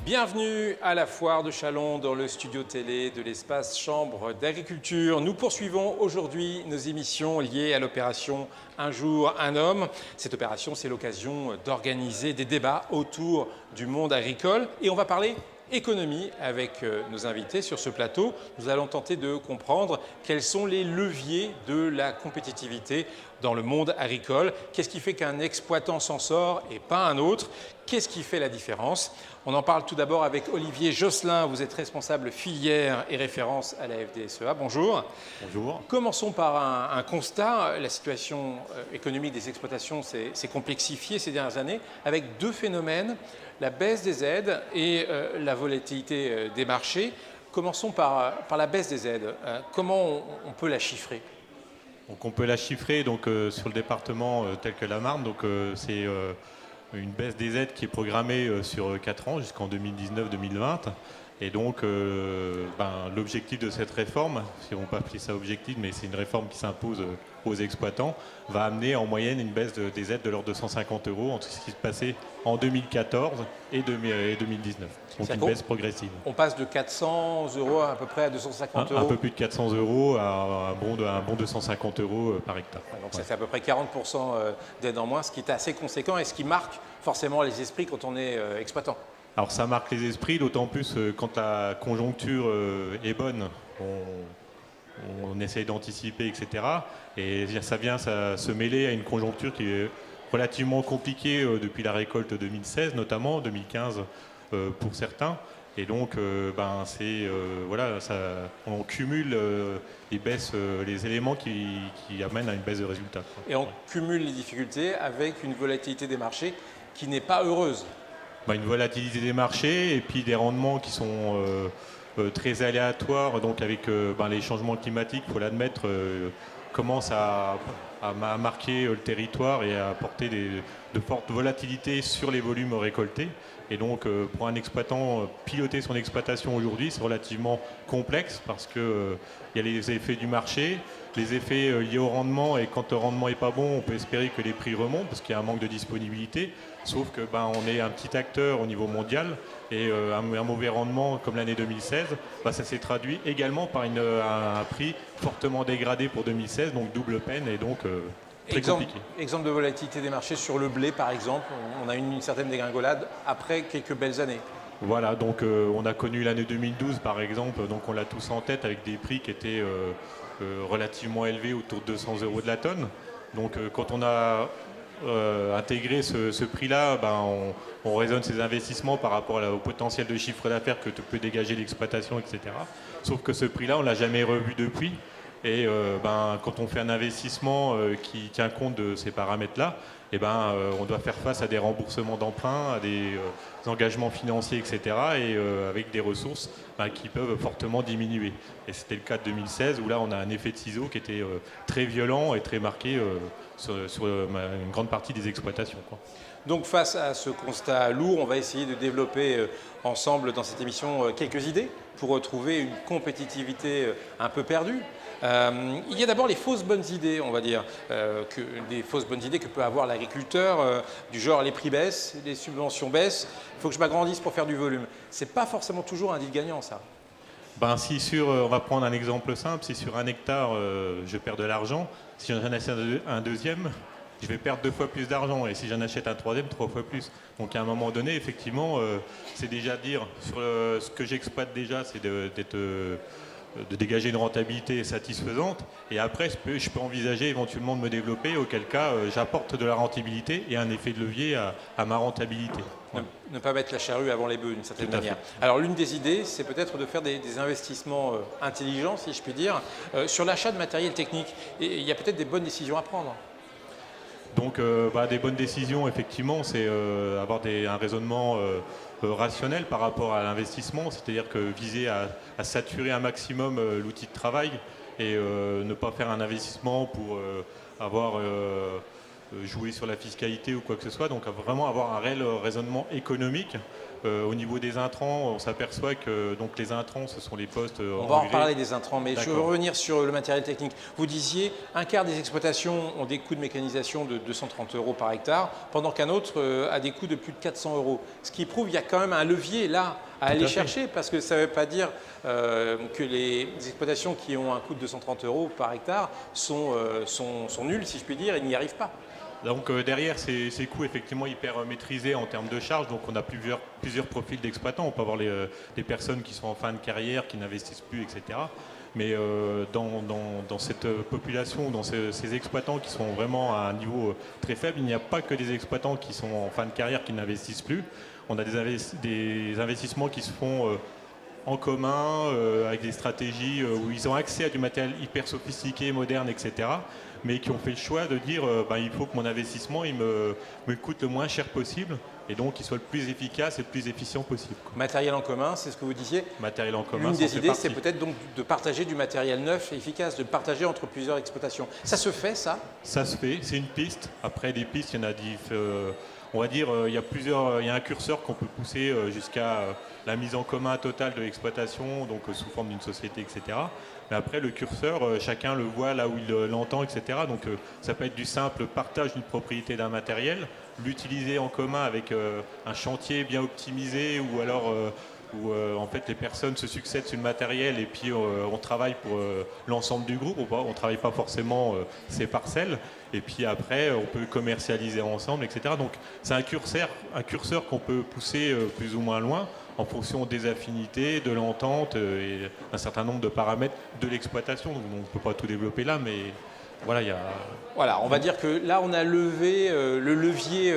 Bienvenue à la foire de Châlons dans le studio télé de l'espace Chambre d'agriculture. Nous poursuivons aujourd'hui nos émissions liées à l'opération Un jour, un homme. Cette opération, c'est l'occasion d'organiser des débats autour du monde agricole et on va parler économie avec nos invités sur ce plateau. Nous allons tenter de comprendre quels sont les leviers de la compétitivité dans le monde agricole. Qu'est-ce qui fait qu'un exploitant s'en sort et pas un autre? Qu'est-ce qui fait la différence? On en parle tout d'abord avec Olivier Josselin. Vous êtes responsable filière et référence à la FDSEA. Bonjour. Bonjour. Commençons par un constat. La situation économique des exploitations s'est complexifiée ces dernières années avec deux phénomènes, la baisse des aides et la volatilité des marchés. Commençons par la baisse des aides. Comment on peut la chiffrer? Donc on peut la chiffrer sur le département tel que la Marne. C'est une baisse des aides qui est programmée sur 4 ans jusqu'en 2019-2020. Et donc l'objectif de cette réforme, si on ne peut pas appeler ça objectif, mais c'est une réforme qui s'impose aux exploitants, va amener en moyenne une baisse des aides de l'ordre de 150 € entre ce qui se passait en 2014 et 2019. Donc une baisse progressive. On passe de 400 € à peu près à 250 €. Un peu plus de 400 € à un bon 250 € par hectare. Donc ça fait à peu près 40% d'aide en moins, ce qui est assez conséquent et ce qui marque forcément les esprits quand on est exploitant. Alors ça marque les esprits, d'autant plus quand la conjoncture est bonne, on essaye d'anticiper, etc. Et ça vient se mêler à une conjoncture qui est relativement compliquée depuis la récolte 2016, notamment 2015 pour certains. Et donc on cumule les baisses, les éléments qui amènent à une baisse de résultats. Et on cumule les difficultés avec une volatilité des marchés qui n'est pas heureuse. Une volatilité des marchés et puis des rendements qui sont très aléatoires, donc avec les changements climatiques, il faut l'admettre, commencent à marquer le territoire et à apporter de fortes volatilités sur les volumes récoltés. Et donc pour un exploitant, piloter son exploitation aujourd'hui, c'est relativement complexe parce qu'il y a les effets du marché, les effets liés au rendement, et quand le rendement n'est pas bon, on peut espérer que les prix remontent parce qu'il y a un manque de disponibilité. Sauf que on est un petit acteur au niveau mondial et un mauvais rendement comme l'année 2016, ça s'est traduit également par un prix fortement dégradé pour 2016, donc double peine et donc très compliqué. Exemple de volatilité des marchés sur le blé par exemple, on a une certaine dégringolade après quelques belles années. Voilà, donc on a connu l'année 2012 par exemple, donc on l'a tous en tête avec des prix qui étaient relativement élevés, autour de 200 € de la tonne. Donc quand on a intégrer ce prix-là, on raisonne ses investissements par rapport au potentiel de chiffre d'affaires que peut dégager l'exploitation, etc. Sauf que ce prix-là, on ne l'a jamais revu depuis. Et quand on fait un investissement qui tient compte de ces paramètres-là, on doit faire face à des remboursements d'emprunts, à des engagements financiers, etc. Et avec des ressources qui peuvent fortement diminuer. Et c'était le cas de 2016 où là on a un effet de ciseau qui était très violent et très marqué sur une grande partie des exploitations, quoi. Donc face à ce constat lourd, on va essayer de développer ensemble dans cette émission quelques idées pour retrouver une compétitivité un peu perdue. Il y a d'abord les fausses bonnes idées, on va dire, des fausses bonnes idées que peut avoir l'agriculteur, du genre les prix baissent, les subventions baissent, il faut que je m'agrandisse pour faire du volume. Ce n'est pas forcément toujours un deal gagnant, ça. On va prendre un exemple simple, si sur un hectare je perds de l'argent, si j'en achète un deuxième, je vais perdre 2 fois plus d'argent, et si j'en achète un troisième, 3 fois plus. Donc à un moment donné, effectivement, c'est déjà dire, sur ce que j'exploite déjà, c'est de dégager une rentabilité satisfaisante, et après je peux envisager éventuellement de me développer, auquel cas j'apporte de la rentabilité et un effet de levier à ma rentabilité. Ouais. Ne pas mettre la charrue avant les bœufs d'une certaine manière. Alors l'une des idées, c'est peut-être de faire des investissements intelligents, si je puis dire, sur l'achat de matériel technique. Et il y a peut-être des bonnes décisions à prendre. Donc des bonnes décisions, effectivement, c'est avoir un raisonnement rationnel par rapport à l'investissement, c'est-à-dire que viser à saturer un maximum l'outil de travail et ne pas faire un investissement pour avoir jouer sur la fiscalité ou quoi que ce soit, donc vraiment avoir un réel raisonnement économique. Au niveau des intrants, on s'aperçoit que donc, les intrants, ce sont les postes On va en reparler des intrants, mais je veux revenir sur le matériel technique. Vous disiez, un quart des exploitations ont des coûts de mécanisation de 230 € par hectare, pendant qu'un autre a des coûts de plus de 400 €. Ce qui prouve qu'il y a quand même un levier là à aller chercher, parce que ça ne veut pas dire que les exploitations qui ont un coût de 230 € par hectare sont nulles, si je puis dire, et n'y arrivent pas. Donc derrière ces coûts effectivement hyper maîtrisés en termes de charges, donc on a plusieurs profils d'exploitants. On peut avoir des personnes qui sont en fin de carrière, qui n'investissent plus, etc. Mais dans cette population, dans ces exploitants qui sont vraiment à un niveau très faible, il n'y a pas que des exploitants qui sont en fin de carrière qui n'investissent plus. On a des investissements qui se font en commun, avec des stratégies où ils ont accès à du matériel hyper sophistiqué, moderne, etc. Mais qui ont fait le choix de dire il faut que mon investissement il me coûte le moins cher possible et donc qu'il soit le plus efficace et le plus efficient possible. Matériel en commun, c'est ce que vous disiez. Matériel en commun. L'une des idées, c'est peut-être donc de partager du matériel neuf et efficace, de le partager entre plusieurs exploitations. Ça se fait, ça? Ça se fait, c'est une piste. Après, des pistes, il y en a on va dire, il y a un curseur qu'on peut pousser jusqu'à la mise en commun totale de l'exploitation, donc sous forme d'une société, etc. Mais après, le curseur, chacun le voit là où il l'entend, etc. Donc ça peut être du simple partage d'une propriété d'un matériel, l'utiliser en commun avec un chantier bien optimisé, ou alors où en fait les personnes se succèdent sur le matériel et puis on travaille pour l'ensemble du groupe, on ne travaille pas forcément ces parcelles, et puis après on peut commercialiser ensemble, etc. Donc c'est un curseur qu'on peut pousser plus ou moins loin en fonction des affinités, de l'entente et un certain nombre de paramètres de l'exploitation. Donc, on ne peut pas tout développer là, mais voilà, il y a... Voilà, on va dire que là, on a levé le levier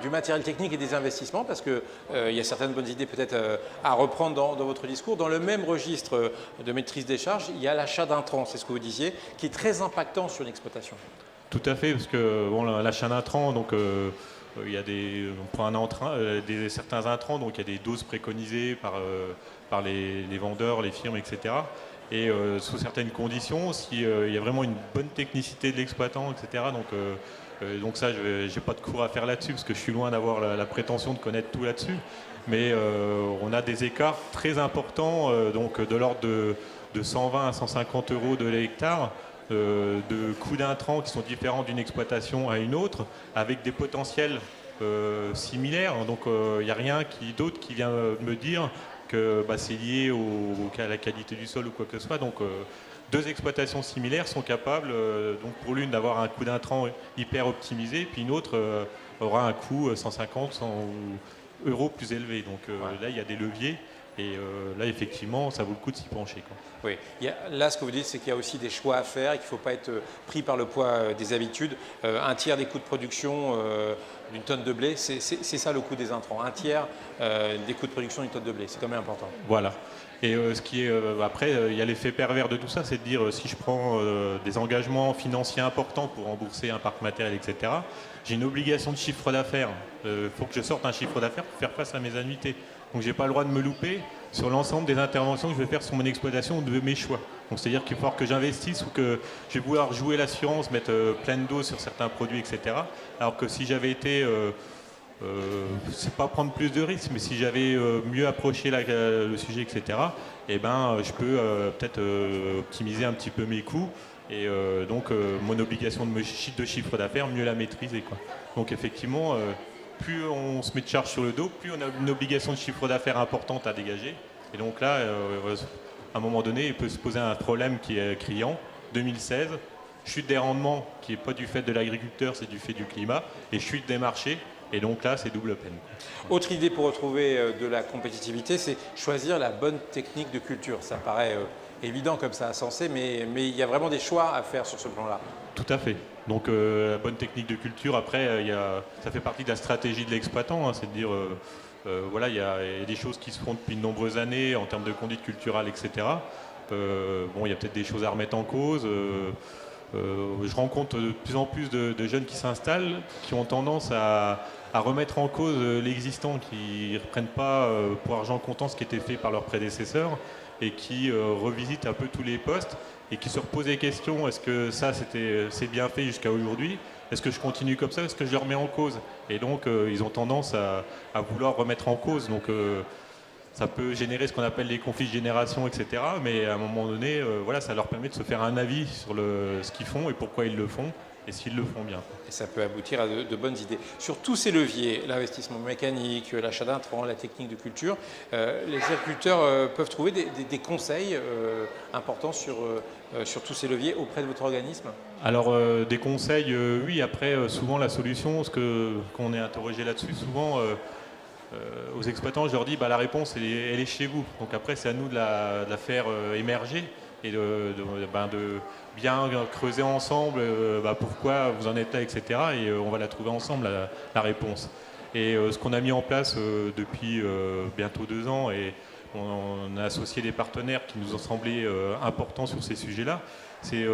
du matériel technique et des investissements, parce qu'il y a certaines bonnes idées peut-être à reprendre dans votre discours. Dans le même registre de maîtrise des charges, il y a l'achat d'intrants, c'est ce que vous disiez, qui est très impactant sur l'exploitation. Tout à fait, parce que bon, l'achat d'intrants, donc... il y a on prend certains intrants, donc il y a des doses préconisées par les vendeurs, les firmes, etc. Et sous certaines conditions, s'il y a vraiment une bonne technicité de l'exploitant, etc. Donc ça, je n'ai pas de cours à faire là-dessus, parce que je suis loin d'avoir la prétention de connaître tout là-dessus. Mais on a des écarts très importants, donc de l'ordre de 120 à 150 € de l'hectare, de coûts d'intrants qui sont différents d'une exploitation à une autre, avec des potentiels similaires. Donc il n'y a rien d'autre qui vient me dire que c'est lié à la qualité du sol ou quoi que ce soit. Donc deux exploitations similaires sont capables, donc pour l'une d'avoir un coût d'intrant hyper optimisé, puis une autre aura un coût 150 € plus élevé. Donc là, il y a des leviers. Et là, effectivement, ça vaut le coup de s'y pencher, quoi. Oui, là, ce que vous dites, c'est qu'il y a aussi des choix à faire et qu'il ne faut pas être pris par le poids des habitudes. Un tiers des coûts de production d'une tonne de blé, c'est ça le coût des intrants. Un tiers des coûts de production d'une tonne de blé, c'est quand même important. Voilà. Et ce qui est après, il y a l'effet pervers de tout ça, c'est de dire si je prends des engagements financiers importants pour rembourser un parc matériel, etc., j'ai une obligation de chiffre d'affaires. Il faut que je sorte un chiffre d'affaires pour faire face à mes annuités. Donc je n'ai pas le droit de me louper sur l'ensemble des interventions que je vais faire sur mon exploitation ou de mes choix. Donc c'est-à-dire qu'il va falloir que j'investisse ou que je vais vouloir jouer l'assurance, mettre plein de doses sur certains produits, etc. Alors que si j'avais été... c'est pas prendre plus de risques, mais si j'avais mieux approché le sujet, etc., eh ben, je peux peut-être optimiser un petit peu mes coûts et donc mon obligation de chiffre d'affaires, mieux la maîtriser, quoi. Donc effectivement, plus on se met de charge sur le dos, plus on a une obligation de chiffre d'affaires importante à dégager. Et donc là, à un moment donné, il peut se poser un problème qui est criant. 2016, chute des rendements qui n'est pas du fait de l'agriculteur, c'est du fait du climat, et chute des marchés. Et donc là, c'est double peine. Autre idée pour retrouver de la compétitivité, c'est choisir la bonne technique de culture. Ça paraît évident comme ça, sensé, mais il y a vraiment des choix à faire sur ce plan-là. Tout à fait. Donc la bonne technique de culture, après, ça fait partie de la stratégie de l'exploitant, hein, c'est de dire, voilà, il y a des choses qui se font depuis de nombreuses années en termes de conduite culturelle, etc. Bon, il y a peut-être des choses à remettre en cause. Je rencontre de plus en plus de jeunes qui s'installent, qui ont tendance à remettre en cause l'existant, qui ne reprennent pas pour argent comptant ce qui était fait par leurs prédécesseurs et qui revisitent un peu tous les postes et qui se reposent des questions, est-ce que ça c'est bien fait jusqu'à aujourd'hui, est-ce que je continue comme ça, est-ce que je le remets en cause? Et donc, ils ont tendance à vouloir remettre en cause. Donc, ça peut générer ce qu'on appelle les conflits de génération, etc. Mais à un moment donné, voilà, ça leur permet de se faire un avis sur ce qu'ils font et pourquoi ils le font et s'ils le font bien. Et ça peut aboutir à de bonnes idées. Sur tous ces leviers, l'investissement mécanique, l'achat d'intrants, la technique de culture, les agriculteurs peuvent trouver des conseils importants sur tous ces leviers auprès de votre organisme? Alors, des conseils, oui. Après, souvent, la solution, qu'on est interrogé là-dessus, souvent, aux exploitants, je leur dis, la réponse, elle est chez vous. Donc après, c'est à nous de la faire émerger et de bien creuser ensemble pourquoi vous en êtes là, etc. Et on va la trouver ensemble, la réponse. Et ce qu'on a mis en place depuis bientôt 2 ans, et on a associé des partenaires qui nous ont semblé importants sur ces sujets-là, c'est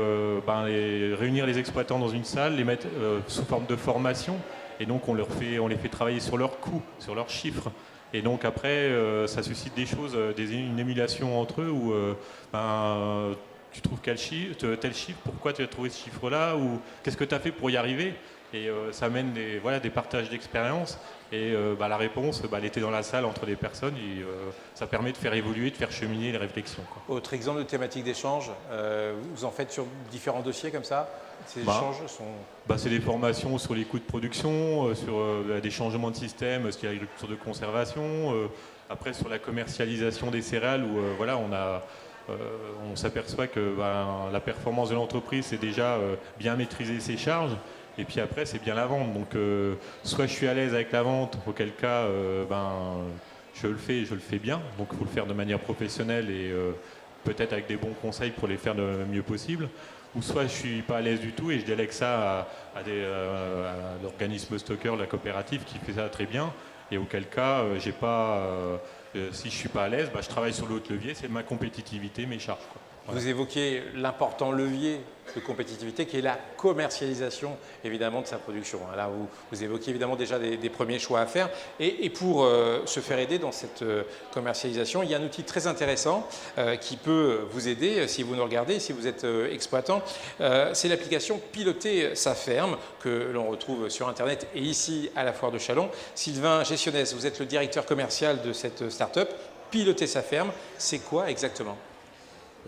réunir les exploitants dans une salle, les mettre sous forme de formation, et donc on les fait travailler sur leurs coûts, sur leurs chiffres. Et donc après, ça suscite des choses, une émulation entre eux où tu trouves tel chiffre, pourquoi tu as trouvé ce chiffre-là, ou qu'est-ce que tu as fait pour y arriver. Et ça amène des partages d'expériences. Et la réponse, elle était dans la salle entre des personnes. Et ça permet de faire évoluer, de faire cheminer les réflexions, quoi. Autre exemple de thématique d'échange, vous en faites sur différents dossiers comme ça? Ces échanges sont... c'est des formations sur les coûts de production, sur des changements de système, ce qui est l'agriculture de conservation. Après, sur la commercialisation des céréales, où on s'aperçoit que la performance de l'entreprise, c'est déjà bien maîtriser ses charges. Et puis après, c'est bien la vente. Donc, soit je suis à l'aise avec la vente, auquel cas, je le fais bien. Donc, il faut le faire de manière professionnelle et peut-être avec des bons conseils pour les faire le mieux possible. Ou soit je ne suis pas à l'aise du tout et je délègue ça à l'organisme stocker, la coopérative qui fait ça très bien. Et auquel cas, si je ne suis pas à l'aise, je travaille sur l'autre levier, c'est ma compétitivité, mes charges, quoi. Voilà. Vous évoquez l'important levier de compétitivité qui est la commercialisation évidemment de sa production. Là, vous évoquez évidemment déjà des premiers choix à faire. Et pour se faire aider dans cette commercialisation, il y a un outil très intéressant qui peut vous aider si vous nous regardez, si vous êtes exploitant. C'est l'application Piloter sa ferme que l'on retrouve sur Internet et ici à la Foire de Châlons. Sylvain Gessionnès, vous êtes le directeur commercial de cette start-up. Piloter sa ferme, c'est quoi exactement ?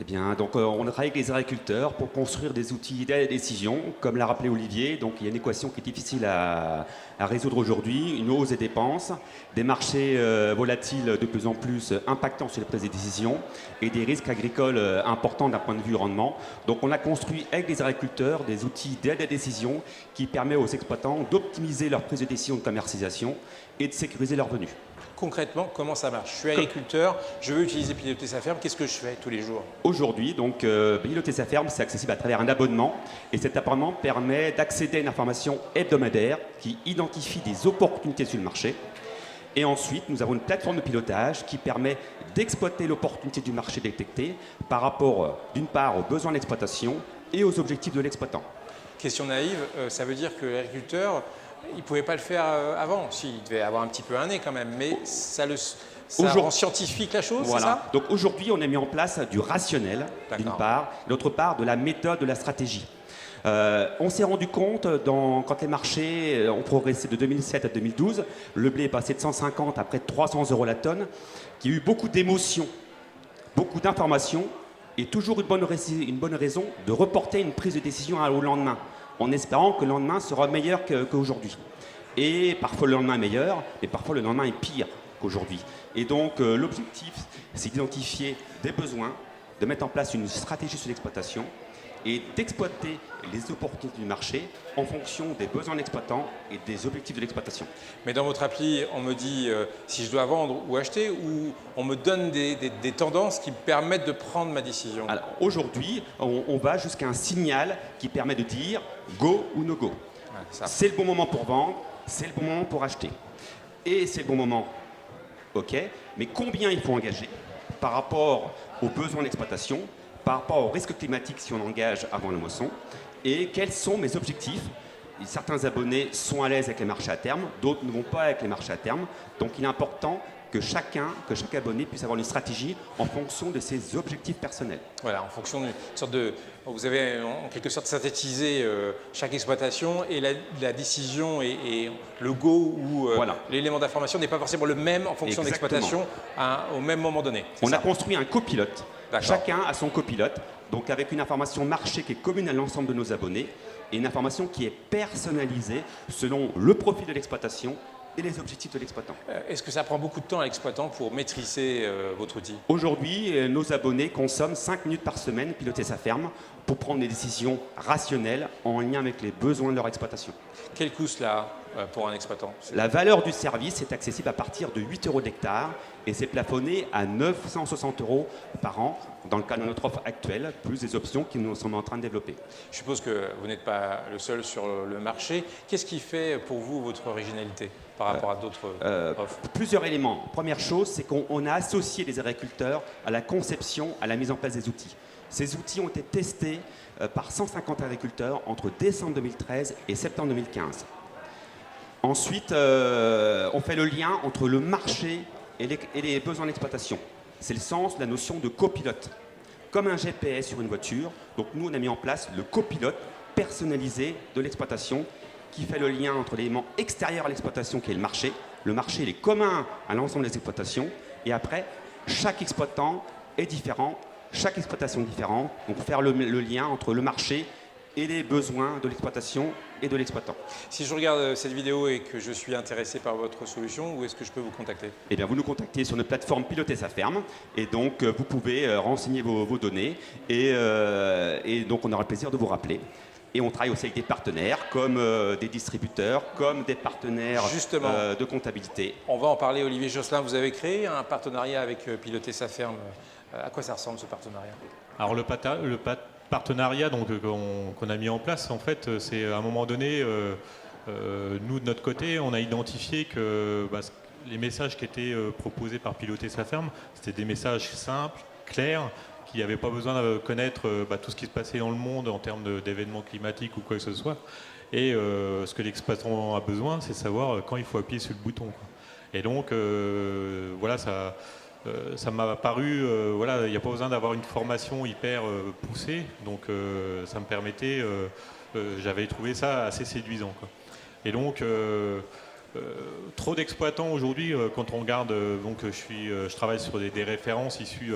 Eh bien, donc, on travaille avec les agriculteurs pour construire des outils d'aide à la décision, comme l'a rappelé Olivier. Donc, il y a une équation qui est difficile à résoudre aujourd'hui, une hausse des dépenses, des marchés volatiles de plus en plus impactants sur les prises de décision et des risques agricoles importants d'un point de vue rendement. Donc, on a construit avec les agriculteurs des outils d'aide à la décision qui permettent aux exploitants d'optimiser leur prise de décision de commercialisation et de sécuriser leurs revenus. Concrètement, comment ça marche? Je suis agriculteur, je veux utiliser Piloter sa ferme, qu'est-ce que je fais tous les jours? Aujourd'hui, donc, Piloter sa ferme, c'est accessible à travers un abonnement. Et cet abonnement permet d'accéder à une information hebdomadaire qui identifie des opportunités sur le marché. Et ensuite, nous avons une plateforme de pilotage qui permet d'exploiter l'opportunité du marché détectée par rapport, d'une part, aux besoins d'exploitation et aux objectifs de l'exploitant. Question naïve, ça veut dire que l'agriculteur, il ne pouvait pas le faire avant. Si, il devait avoir un petit peu un nez quand même, mais ça rend scientifique la chose, voilà. C'est ça? Donc aujourd'hui, on a mis en place du rationnel, d'une part, d'autre part, de la méthode, de la stratégie. On s'est rendu compte, quand les marchés ont progressé de 2007 à 2012, le blé est passé de 150 à près de 300 € la tonne, qu'il y a eu beaucoup d'émotions, beaucoup d'informations, et toujours une bonne raison de reporter une prise de décision au lendemain, en espérant que le lendemain sera meilleur qu'aujourd'hui. Et parfois le lendemain est meilleur, mais parfois le lendemain est pire qu'aujourd'hui. Et donc l'objectif, c'est d'identifier des besoins, de mettre en place une stratégie sur l'exploitation et d'exploiter les opportunités du marché en fonction des besoins de l'exploitant et des objectifs de l'exploitation. Mais dans votre appli, on me dit si je dois vendre ou acheter, ou on me donne des tendances qui me permettent de prendre ma décision? Alors aujourd'hui, on va jusqu'à un signal qui permet de dire go ou no go. Ouais, c'est le bon moment pour vendre, c'est le bon moment pour acheter. Et c'est le bon moment, ok, mais combien il faut engager par rapport aux besoins d'exploitation, par rapport au risque climatique si on engage avant la moisson, et quels sont mes objectifs. Certains abonnés sont à l'aise avec les marchés à terme, d'autres ne vont pas avec les marchés à terme. Donc il est important que chaque abonné puisse avoir une stratégie en fonction de ses objectifs personnels. Voilà, en fonction d'une sorte de... Vous avez en quelque sorte synthétisé chaque exploitation et la décision et le go ou l'élément d'information n'est pas forcément le même en fonction de l'exploitation au même moment donné. On a construit un copilote. Chacun a son copilote, donc avec une information marché qui est commune à l'ensemble de nos abonnés et une information qui est personnalisée selon le profil de l'exploitation et les objectifs de l'exploitant. Est-ce que ça prend beaucoup de temps à l'exploitant pour maîtriser votre outil? Aujourd'hui, nos abonnés consomment 5 minutes par semaine piloter sa ferme pour prendre des décisions rationnelles en lien avec les besoins de leur exploitation. Quel coût cela pour un exploitant? La valeur du service est accessible à partir de 8 € d'hectare et c'est plafonné à 960 € par an dans le cas de notre offre actuelle, plus des options que nous sommes en train de développer. Je suppose que vous n'êtes pas le seul sur le marché. Qu'est-ce qui fait pour vous votre originalité par rapport à d'autres offres? Plusieurs éléments. Première chose, c'est qu'on a associé les agriculteurs à la conception, à la mise en place des outils. Ces outils ont été testés par 150 agriculteurs entre décembre 2013 et septembre 2015. Ensuite, on fait le lien entre le marché et les besoins d'exploitation. C'est le sens de la notion de copilote. Comme un GPS sur une voiture, donc nous on a mis en place le copilote personnalisé de l'exploitation qui fait le lien entre l'élément extérieur à l'exploitation qui est le marché. Le marché il est commun à l'ensemble des exploitations et après chaque exploitant est différent, chaque exploitation est différente, donc faire le lien entre le marché et les besoins de l'exploitation et de l'exploitant. Si je regarde cette vidéo et que je suis intéressé par votre solution, où est-ce que je peux vous contacter? Eh bien, vous nous contactez sur notre plateforme Piloter sa ferme et donc vous pouvez renseigner vos données et donc on aura le plaisir de vous rappeler. Et on travaille aussi avec des partenaires comme des distributeurs, comme des partenaires de comptabilité. On va en parler, Olivier Josselin. Vous avez créé un partenariat avec Piloter sa ferme. À quoi ça ressemble ce partenariat? Alors le partenariat qu'on a mis en place, en fait, c'est à un moment donné, nous de notre côté, on a identifié que les messages qui étaient proposés par Piloter sa ferme, c'était des messages simples, clairs, qui n'avaient pas besoin de connaître tout ce qui se passait dans le monde en termes d'événements climatiques ou quoi que ce soit. Et ce que l'exploitant a besoin, c'est savoir quand il faut appuyer sur le bouton, quoi. Et donc, voilà, ça m'a paru, voilà, il n'y a pas besoin d'avoir une formation hyper poussée, donc ça me permettait, j'avais trouvé ça assez séduisant, quoi. Et donc, trop d'exploitants aujourd'hui, quand on regarde, donc je travaille sur des références issues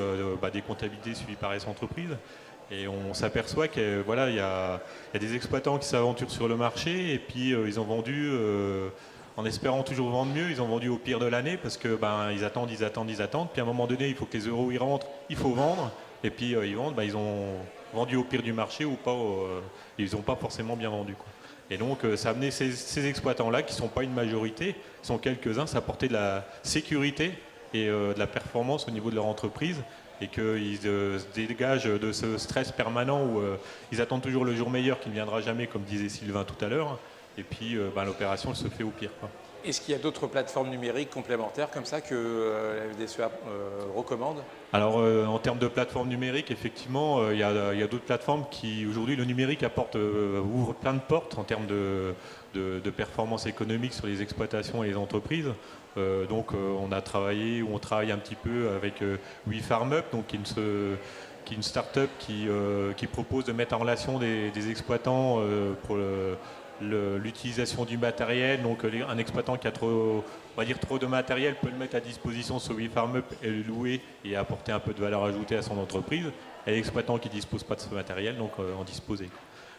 des comptabilités suivies par les entreprises, et on s'aperçoit qu'il voilà, y a des exploitants qui s'aventurent sur le marché, et puis ils ont vendu... en espérant toujours vendre mieux, ils ont vendu au pire de l'année parce que ils attendent. Puis à un moment donné, il faut que les euros y rentrent, il faut vendre. Et puis ils vendent, ils ont vendu au pire du marché ou pas, ils n'ont pas forcément bien vendu, quoi. Et donc ça a amené ces exploitants-là, qui ne sont pas une majorité, qui sont quelques-uns, ça a apporté de la sécurité et de la performance au niveau de leur entreprise. Et qu'ils se dégagent de ce stress permanent où ils attendent toujours le jour meilleur qui ne viendra jamais, comme disait Sylvain tout à l'heure. Et puis l'opération elle se fait au pire, quoi. Est-ce qu'il y a d'autres plateformes numériques complémentaires comme ça que la FDSEA recommande? Alors en termes de plateformes numériques, effectivement, il y a d'autres plateformes qui aujourd'hui le numérique ouvre plein de portes en termes de performance économique sur les exploitations et les entreprises. Donc on travaille un petit peu avec WeFarmUp, donc qui est une start-up qui propose de mettre en relation des exploitants pour l'utilisation du matériel. Donc un exploitant qui a trop de matériel peut le mettre à disposition sur WeFarmUp et le louer et apporter un peu de valeur ajoutée à son entreprise. Et l'exploitant qui ne dispose pas de ce matériel, donc en disposer.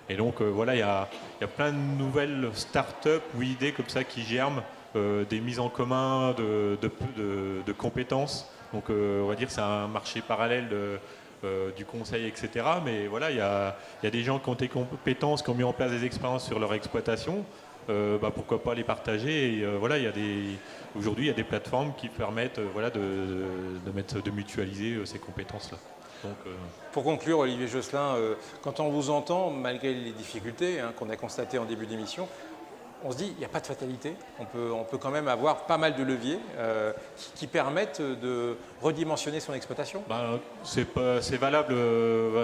Et donc voilà, il y a plein de nouvelles start-up ou idées comme ça qui germent, des mises en commun de compétences. Donc on va dire que c'est un marché parallèle du conseil, etc. Mais voilà, il y a des gens qui ont des compétences, qui ont mis en place des expériences sur leur exploitation. Pourquoi pas les partager. Et, voilà, aujourd'hui, il y a des plateformes qui permettent de mutualiser ces compétences-là. Donc, Pour conclure, Olivier Josselin, quand on vous entend, malgré les difficultés qu'on a constatées en début d'émission, on se dit qu'il n'y a pas de fatalité. On peut quand même avoir pas mal de leviers qui permettent de redimensionner son exploitation. C'est valable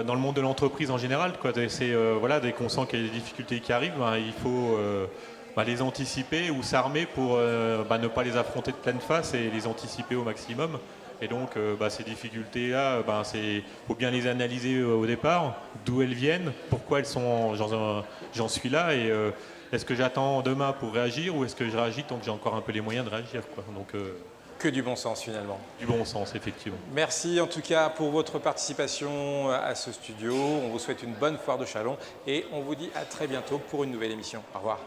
dans le monde de l'entreprise en général, quoi. Dès qu'on sent qu'il y a des difficultés qui arrivent, il les anticiper ou s'armer pour ne pas les affronter de pleine face et les anticiper au maximum. Et donc, ces difficultés-là, faut bien les analyser au départ, d'où elles viennent, pourquoi elles sont, j'en suis là, et est-ce que j'attends demain pour réagir ou est-ce que je réagis tant que j'ai encore un peu les moyens de réagir, quoi. Donc, que du bon sens finalement. Du bon sens, effectivement. Merci en tout cas pour votre participation à ce studio. On vous souhaite une bonne foire de Chalon et on vous dit à très bientôt pour une nouvelle émission. Au revoir.